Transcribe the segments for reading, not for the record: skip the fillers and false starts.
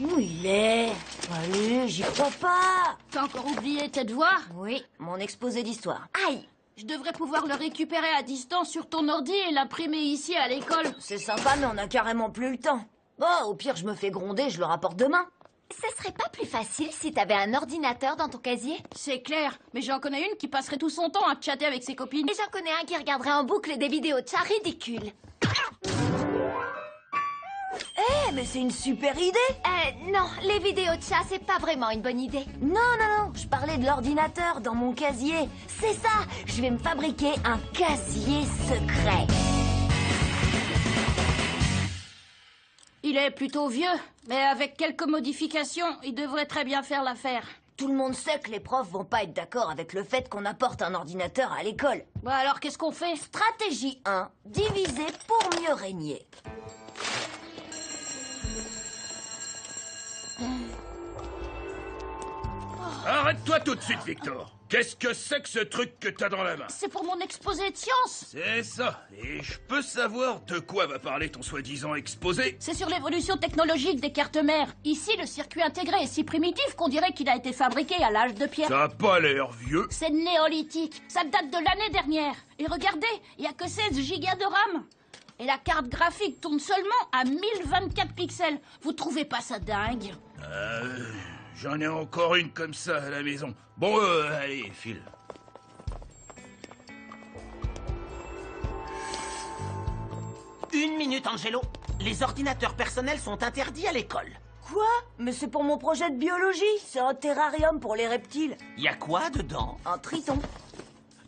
Où il est? Allez, j'y crois pas. T'as encore oublié tes devoirs? Oui, mon exposé d'histoire. Aïe! Je devrais pouvoir le récupérer à distance sur ton ordi et l'imprimer ici à l'école. C'est sympa, mais on a carrément plus le temps. Bon, au pire, je me fais gronder, je le rapporte demain. Ce serait pas plus facile si t'avais un ordinateur dans ton casier? C'est clair, mais j'en connais une qui passerait tout son temps à chatter avec ses copines. Et j'en connais un qui regarderait en boucle des vidéos de chat ridicules. Eh, mais c'est une super idée. Non, les vidéos de chat, c'est pas vraiment une bonne idée. Non, je parlais de l'ordinateur dans mon casier. C'est ça, je vais me fabriquer un casier secret. Il est plutôt vieux, mais avec quelques modifications, il devrait très bien faire l'affaire. Tout le monde sait que les profs vont pas être d'accord avec le fait qu'on apporte un ordinateur à l'école. Bah alors, qu'est-ce qu'on fait? Stratégie 1, diviser pour mieux régner. Arrête-toi tout de suite, Victor. Qu'est-ce que c'est que ce truc que t'as dans la main? C'est pour mon exposé de sciences. C'est ça. Et je peux savoir de quoi va parler ton soi-disant exposé? C'est sur l'évolution technologique des cartes mères. Ici, le circuit intégré est si primitif qu'on dirait qu'il a été fabriqué à l'âge de pierre. Ça a pas l'air vieux. C'est néolithique. Ça date de l'année dernière. Et regardez, il y a que 16 gigas de RAM. Et la carte graphique tourne seulement à 1024 pixels. Vous trouvez pas ça dingue? J'en ai encore une comme ça à la maison. Bon, allez, file. Une minute, Angelo. Les ordinateurs personnels sont interdits à l'école. Quoi? Mais c'est pour mon projet de biologie. C'est un terrarium pour les reptiles. Y a quoi dedans? Un triton.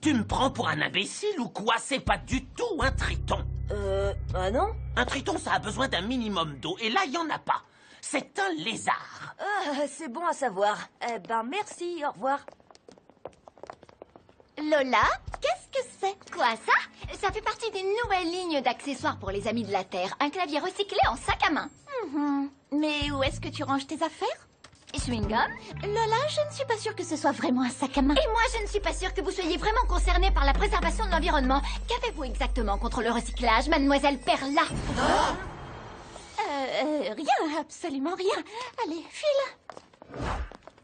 Tu me prends pour un imbécile ou quoi? C'est pas du tout un triton. Ah non? Un triton, ça a besoin d'un minimum d'eau, et là, y en a pas. C'est un lézard. Ah, c'est bon à savoir. Eh ben, merci, au revoir. Lola, qu'est-ce que c'est? Quoi, ça? Ça fait partie d'une nouvelle ligne d'accessoires pour les amis de la Terre. Un clavier recyclé en sac à main. Mais où est-ce que tu ranges tes affaires? Chewing-gum? Lola, je ne suis pas sûre que ce soit vraiment un sac à main. Et moi, je ne suis pas sûre que vous soyez vraiment concernée par la préservation de l'environnement. Qu'avez-vous exactement contre le recyclage, mademoiselle Perla? Rien, absolument rien. Allez, file.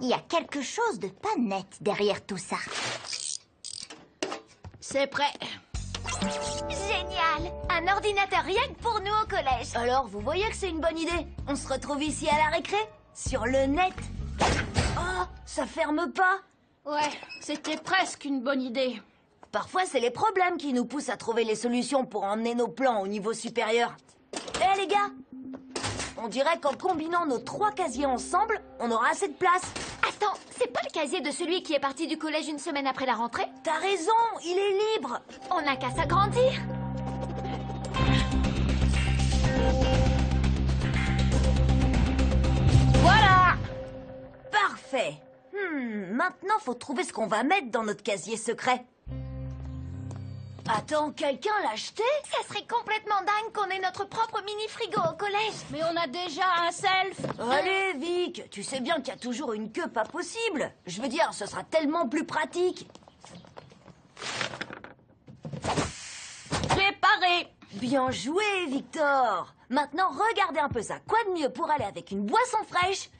Il y a quelque chose de pas net derrière tout ça. C'est prêt. Génial! Un ordinateur rien que pour nous au collège. Alors, vous voyez que c'est une bonne idée? On se retrouve ici à la récré? Sur le net? Oh, ça ferme pas? Ouais, c'était presque une bonne idée. Parfois, c'est les problèmes qui nous poussent à trouver les solutions pour emmener nos plans au niveau supérieur. Eh les gars! On dirait qu'en combinant nos 3 casiers ensemble, on aura assez de place. Attends, c'est pas le casier de celui qui est parti du collège une semaine après la rentrée? T'as raison, il est libre. On n'a qu'à s'agrandir. Voilà! Parfait. Maintenant, faut trouver ce qu'on va mettre dans notre casier secret. Attends, quelqu'un l'a acheté? Ça serait complètement dingue qu'on ait notre propre mini-frigo au collège. Mais on a déjà un self. Allez, Vic, tu sais bien qu'il y a toujours une queue pas possible. Je veux dire, ce sera tellement plus pratique. Préparé. Bien joué, Victor. Maintenant, regardez un peu ça. Quoi de mieux pour aller avec une boisson fraîche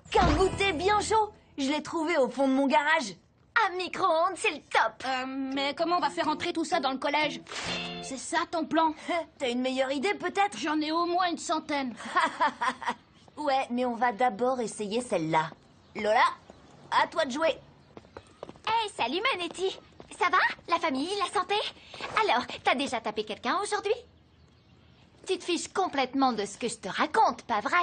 qu'un goûter bien chaud? Je l'ai trouvé au fond de mon garage. Un micro-ondes, c'est le top. Mais comment on va faire entrer tout ça dans le collège? C'est ça ton plan? T'as une meilleure idée, peut-être? J'en ai au moins une centaine. Ouais, mais on va d'abord essayer celle-là. Lola, à toi de jouer. Hey, salut Manetti. Ça va? La famille, la santé? Alors, t'as déjà tapé quelqu'un aujourd'hui? Tu te fiches complètement de ce que je te raconte, pas vrai?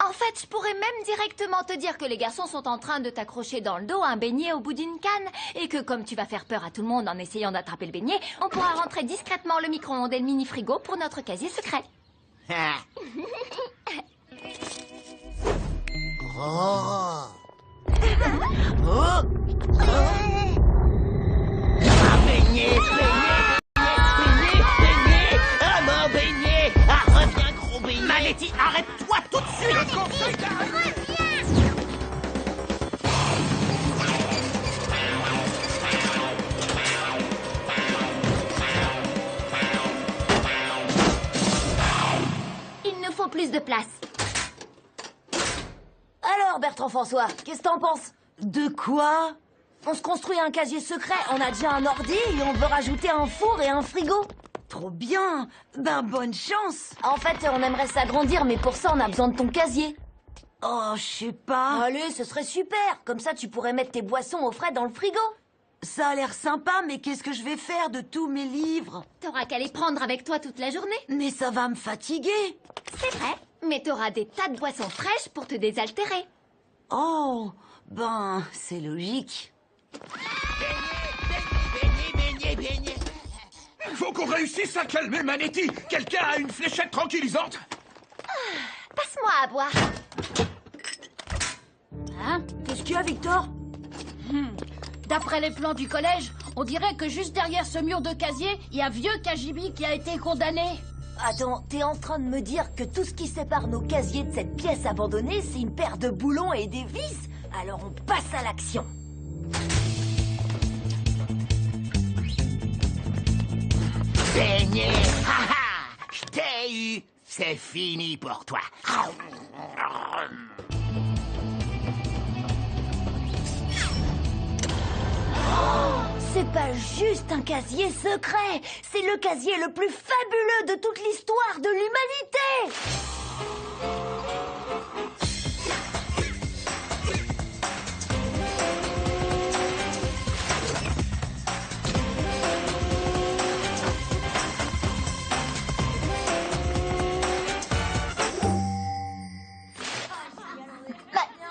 En fait, je pourrais même directement te dire que les garçons sont en train de t'accrocher dans le dos un beignet au bout d'une canne et que comme tu vas faire peur à tout le monde en essayant d'attraper le beignet, on pourra rentrer discrètement le micro-ondes et le mini-frigo pour notre casier secret. Beignet, beignet! Ah mon beignet! Ah, reviens, gros beignet! Manetti, arrête-toi tout de suite! Il nous faut plus de place. Alors, Bertrand François, qu'est-ce que t'en penses? De quoi? On se construit un casier secret, on a déjà un ordi et on veut rajouter un four et un frigo. Trop bien. Ben, bonne chance. En fait, on aimerait s'agrandir, mais pour ça, on a besoin de ton casier. Oh, je sais pas. Allez, ce serait super. Comme ça, tu pourrais mettre tes boissons au frais dans le frigo. Ça a l'air sympa, mais qu'est-ce que je vais faire de tous mes livres? T'auras qu'à les prendre avec toi toute la journée. Mais ça va me fatiguer. C'est vrai, mais t'auras des tas de boissons fraîches pour te désaltérer. Oh, ben, c'est logique. Faut qu'on réussisse à calmer Manetti. Quelqu'un a une fléchette tranquillisante? Passe-moi à boire. Hein? Qu'est-ce qu'il y a, Victor? D'après les plans du collège, on dirait que juste derrière ce mur de casier, il y a vieux Kajibi qui a été condamné. Attends, t'es en train de me dire que tout ce qui sépare nos casiers de cette pièce abandonnée, c'est une paire de boulons et des vis? Alors on passe à l'action. Beignet. Ha ha. Je t'ai eu. C'est fini pour toi. C'est pas juste un casier secret, c'est le casier le plus fabuleux de toute l'histoire de l'humanité.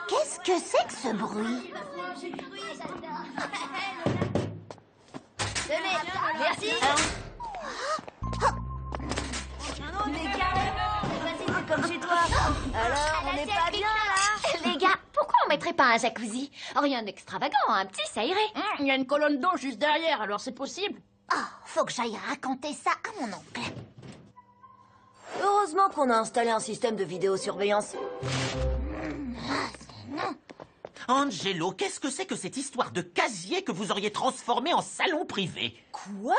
Qu'est-ce que c'est que ce bruit? Merci. Mais carrément, vas-y, c'est comme chez toi. Alors, on n'est pas bien là? Les gars, pourquoi on mettrait pas un jacuzzi? Rien d'extravagant, un petit, ça irait. Il y a une colonne d'eau juste derrière, alors c'est possible. Oh, faut que j'aille raconter ça à mon oncle. Heureusement qu'on a installé un système de vidéosurveillance. Angelo, qu'est-ce que c'est que cette histoire de casier que vous auriez transformé en salon privé? Quoi?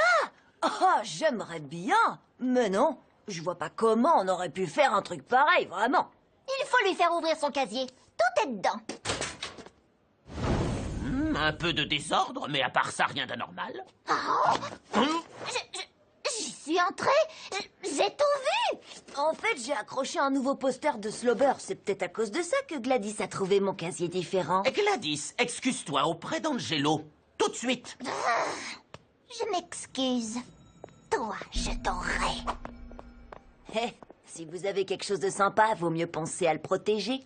Oh, j'aimerais bien. Mais non, je vois pas comment on aurait pu faire un truc pareil, vraiment. Il faut lui faire ouvrir son casier. Tout est dedans. Un peu de désordre, mais à part ça, rien d'anormal. J'y suis entrée. J'ai tout vu. En fait, j'ai accroché un nouveau poster de Slobber. C'est peut-être à cause de ça que Gladys a trouvé mon casier différent. Gladys, excuse-toi auprès d'Angelo. Tout de suite. Je m'excuse. Toi, je t'aurai. Eh, si vous avez quelque chose de sympa, vaut mieux penser à le protéger.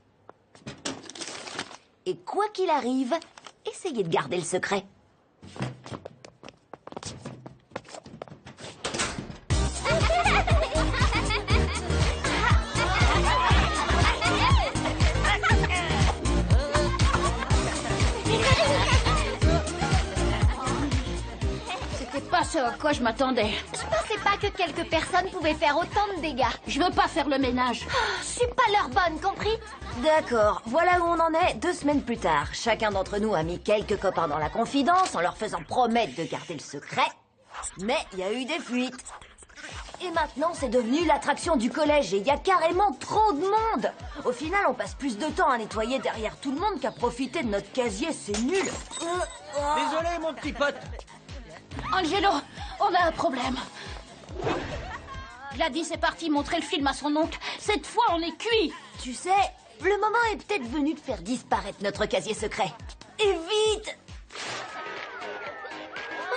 Et quoi qu'il arrive, essayez de garder le secret. C'était pas ce à quoi je m'attendais. Je pensais pas que quelques personnes pouvaient faire autant de dégâts. Je veux pas faire le ménage. Je suis pas leur bonne, compris? D'accord, voilà où on en est 2 semaines plus tard. Chacun d'entre nous a mis quelques copains dans la confidence en leur faisant promettre de garder le secret. Mais il y a eu des fuites. Et maintenant, c'est devenu l'attraction du collège et il y a carrément trop de monde. Au final, on passe plus de temps à nettoyer derrière tout le monde qu'à profiter de notre casier, c'est nul. Désolé, mon petit pote. Angelo, on a un problème. Gladys est partie montrer le film à son oncle. Cette fois, on est cuit. Tu sais, le moment est peut-être venu de faire disparaître notre casier secret. Et vite!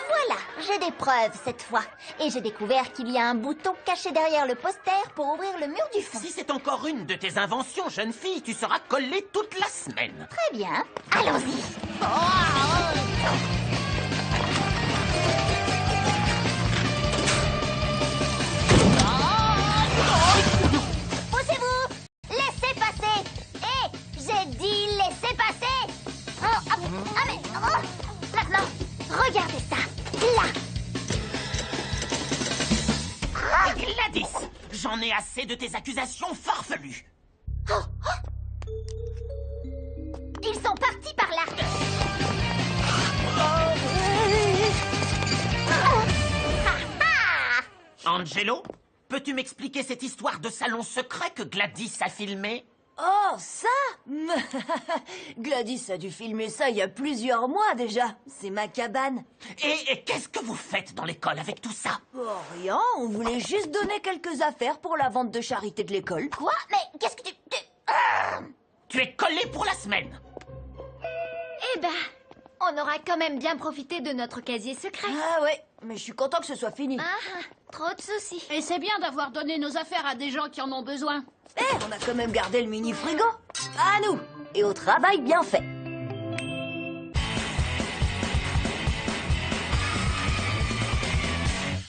Voilà, j'ai des preuves cette fois. Et j'ai découvert qu'il y a un bouton caché derrière le poster pour ouvrir le mur du fond. Si c'est encore une de tes inventions, jeune fille, tu seras collée toute la semaine. Très bien, allons-y. Poussez-vous! Laissez passer! Hé, j'ai dit laissez passer! Mais... Maintenant, regardez ça! Là! Gladys, j'en ai assez de tes accusations farfelues. Ils sont partis par là! Angelo, peux-tu m'expliquer cette histoire de salon secret que Gladys a filmé? Oh, ça Gladys a dû filmer ça il y a plusieurs mois déjà. C'est ma cabane. Et qu'est-ce que vous faites dans l'école avec tout ça? Oh, rien, on voulait juste donner quelques affaires pour la vente de charité de l'école. Quoi? Mais qu'est-ce que tu... Tu es collé pour la semaine. Eh ben, on aura quand même bien profité de notre casier secret. Ah ouais, mais je suis content que ce soit fini. Ah, trop de soucis. Et c'est bien d'avoir donné nos affaires à des gens qui en ont besoin. On a quand même gardé le mini frigo. À nous et au travail bien fait.